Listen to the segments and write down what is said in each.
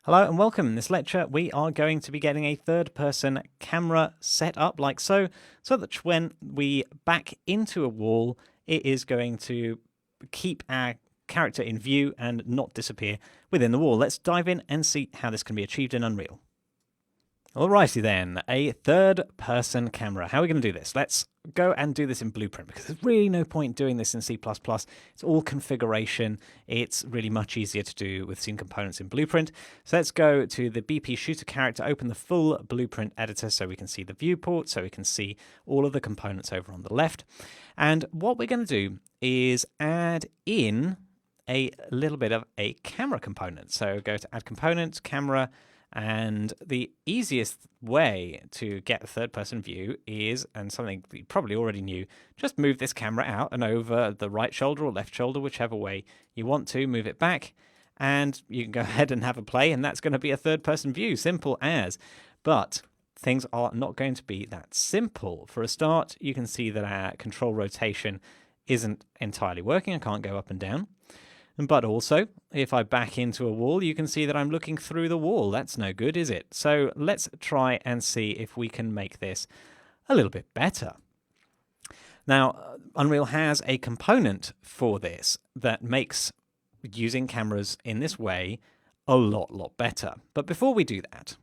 Hello and welcome. In this lecture, we are going to be getting a third-person camera set up like so that when we back into a wall, it is going to keep our character in view and not disappear within the wall. Let's dive in and see how this can be achieved in Unreal. Alrighty then, a third-person camera. How are we going to do this? Let's go and do this in Blueprint because there's really no point doing this in C++. It's all configuration. It's really much easier to do with scene components in Blueprint. So let's go to the BP Shooter character, open the full Blueprint editor so we can see the viewport, so we can see all of the components over on the left. And what we're going to do is add in a little bit of a camera component. So go to Add Component, Camera, and the easiest way to get a third-person view is, and something that you probably already knew, just move this camera out and over the right shoulder or left shoulder, whichever way you want to, move it back, and you can go ahead and have a play, and that's going to be a third-person view, simple as. But things are not going to be that simple. For a start, you can see that our control rotation isn't entirely working. I can't go up and down. But also, if I back into a wall, you can see that I'm looking through the wall. That's no good, is it? So let's try and see if we can make this a little bit better. Now, Unreal has a component for this that makes using cameras in this way a lot better. But before we do that,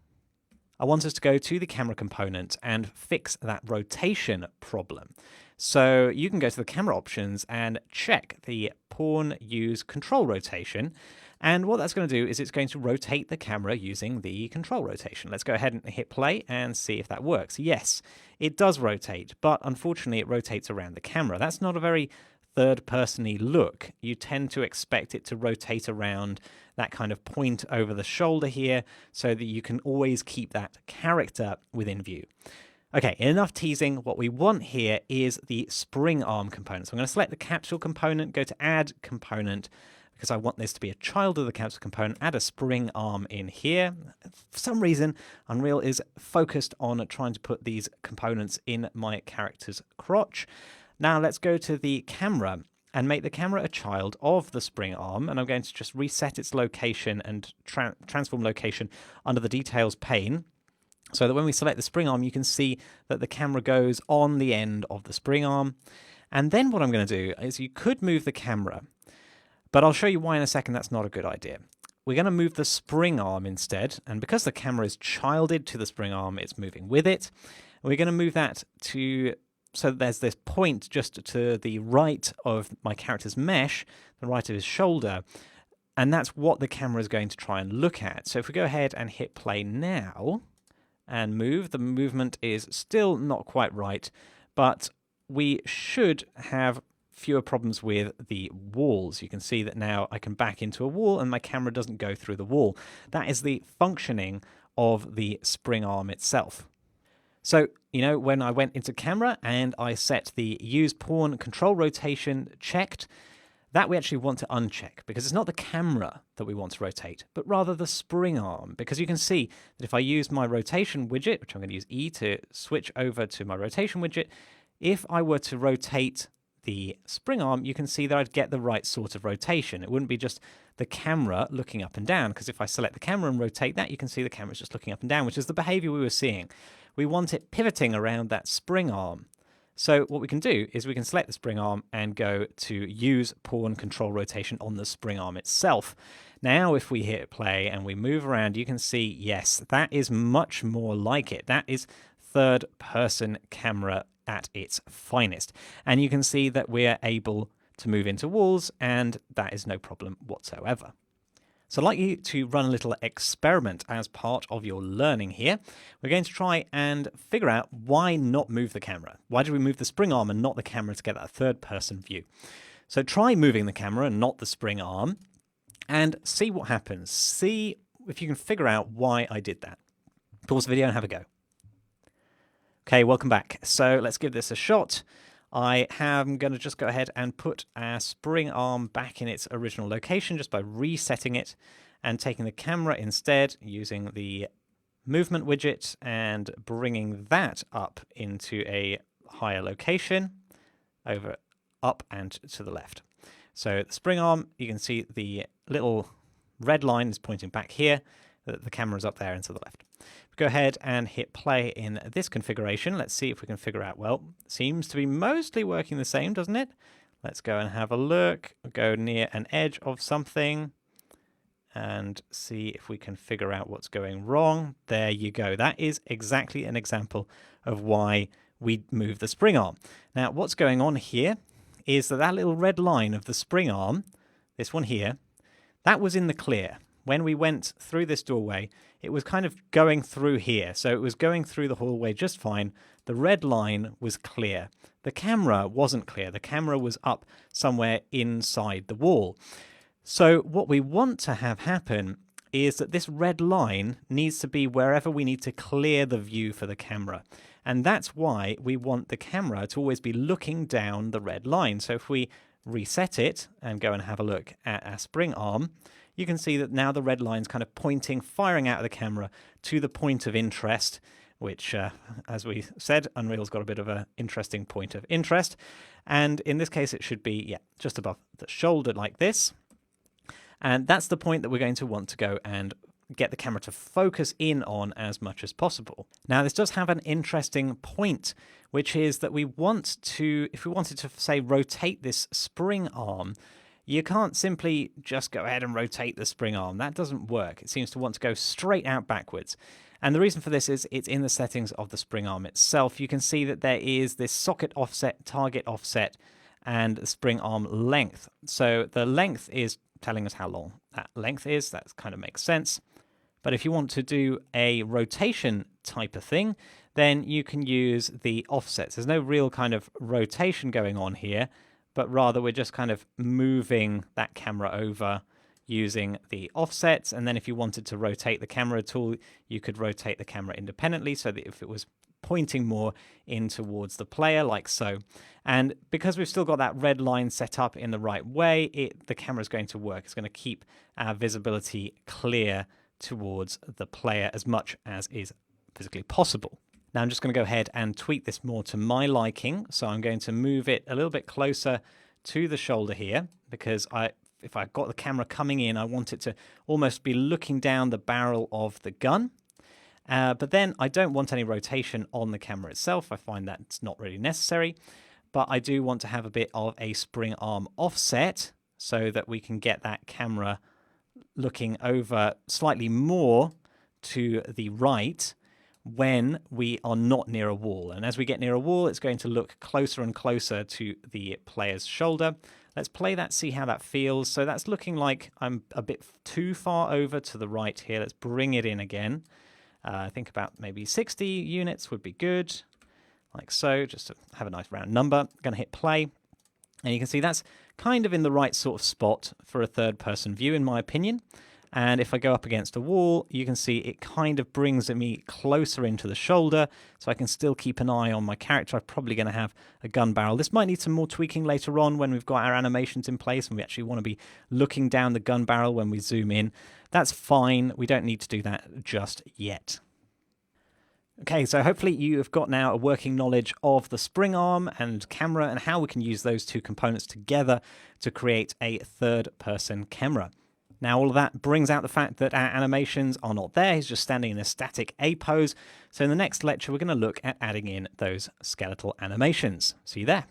I want us to go to the camera component and fix that rotation problem. So you can go to the camera options and check the pawn use control rotation. And what that's going to do is it's going to rotate the camera using the control rotation. Let's go ahead and hit play and see if that works. Yes, it does rotate, but unfortunately it rotates around the camera. That's not a very third-person-y look. You tend to expect it to rotate around that kind of point over the shoulder here so that you can always keep that character within view. Okay, enough teasing. What we want here is the spring arm component. So I'm going to select the capsule component, go to Add Component, because I want this to be a child of the capsule component, add a spring arm in here. For some reason, Unreal is focused on trying to put these components in my character's crotch. Now let's go to the camera and make the camera a child of the spring arm, and I'm going to just reset its location and transform location under the details pane, so that when we select the spring arm, you can see that the camera goes on the end of the spring arm. And then what I'm going to do is you could move the camera, but I'll show you why in a second that's not a good idea. We're going to move the spring arm instead, and because the camera is childed to the spring arm, it's moving with it. We're going to move that to so there's this point just to the right of my character's mesh, the right of his shoulder, and that's what the camera is going to try and look at. So if we go ahead and hit play now and move, the movement is still not quite right, but we should have fewer problems with the walls. You can see that now I can back into a wall and my camera doesn't go through the wall. That is the functioning of the spring arm itself. So, you know, when I went into camera and I set the use pawn control rotation checked, that we actually want to uncheck because it's not the camera that we want to rotate, but rather the spring arm. Because you can see that if I use my rotation widget, which I'm going to use E to switch over to my rotation widget, if I were to rotate the spring arm, you can see that I'd get the right sort of rotation. It wouldn't be just the camera looking up and down, because if I select the camera and rotate that, you can see the camera's just looking up and down, which is the behavior we were seeing. We want it pivoting around that spring arm. So what we can do is we can select the spring arm and go to use pawn control rotation on the spring arm itself. Now if we hit play and we move around, you can see, yes, that is much more like it. That is third-person camera at its finest. And you can see that we're able to move into walls, and that is no problem whatsoever. So I'd like you to run a little experiment as part of your learning here. We're going to try and figure out why not move the camera. Why did we move the spring arm and not the camera to get that third-person view? So try moving the camera and not the spring arm and see what happens. See if you can figure out why I did that. Pause the video and have a go. Okay, welcome back. So let's give this a shot. I am going to just go ahead and put our spring arm back in its original location just by resetting it and taking the camera instead, using the movement widget and bringing that up into a higher location, over, up and to the left. So the spring arm, you can see the little red line is pointing back here. The camera's up there and to the left. Go ahead and hit play in this configuration. Let's see if we can figure out, well, seems to be mostly working the same, doesn't it? Let's go and have a look, go near an edge of something and see if we can figure out what's going wrong. There you go. That is exactly an example of why we move the spring arm. Now, what's going on here is that little red line of the spring arm, this one here, that was in the clear. When we went through this doorway, it was kind of going through here. So it was going through the hallway just fine. The red line was clear. The camera wasn't clear. The camera was up somewhere inside the wall. So what we want to have happen is that this red line needs to be wherever we need to clear the view for the camera. And that's why we want the camera to always be looking down the red line. So if we reset it and go and have a look at our spring arm, you can see that now the red line's kind of pointing, firing out of the camera to the point of interest, which, as we said, Unreal's got a bit of an interesting point of interest. And in this case, it should be, just above the shoulder like this. And that's the point that we're going to want to go and get the camera to focus in on as much as possible. Now, this does have an interesting point, which is that we want to, if we wanted to, say, rotate this spring arm, you can't simply just go ahead and rotate the spring arm. That doesn't work. It seems to want to go straight out backwards. And the reason for this is it's in the settings of the spring arm itself. You can see that there is this socket offset, target offset, and spring arm length. So the length is telling us how long that length is. That kind of makes sense. But if you want to do a rotation type of thing, then you can use the offsets. There's no real kind of rotation going on here, but rather we're just kind of moving that camera over using the offsets. And then if you wanted to rotate the camera tool, you could rotate the camera independently so that if it was pointing more in towards the player, like so. And because we've still got that red line set up in the right way, the camera is going to work. It's going to keep our visibility clear towards the player as much as is physically possible. Now I'm just going to go ahead and tweak this more to my liking. So I'm going to move it a little bit closer to the shoulder here, because if I've got the camera coming in, I want it to almost be looking down the barrel of the gun. But then I don't want any rotation on the camera itself. I find that's not really necessary. But I do want to have a bit of a spring arm offset so that we can get that camera looking over slightly more to the right when we are not near a wall. And as we get near a wall, it's going to look closer and closer to the player's shoulder. Let's play that, see how that feels. So that's looking like I'm a bit too far over to the right here. Let's bring it in again. I think about maybe 60 units would be good, like so, just to have a nice round number. I'm going to hit play, and you can see that's kind of in the right sort of spot for a third-person view, in my opinion. And if I go up against a wall, you can see it kind of brings me closer into the shoulder, so I can still keep an eye on my character. I'm probably going to have a gun barrel. This might need some more tweaking later on when we've got our animations in place and we actually want to be looking down the gun barrel when we zoom in. That's fine. We don't need to do that just yet. Okay, so hopefully you have got now a working knowledge of the spring arm and camera and how we can use those two components together to create a third-person camera. Now, all of that brings out the fact that our animations are not there. He's just standing in a static A pose. So in the next lecture, we're going to look at adding in those skeletal animations. See you there.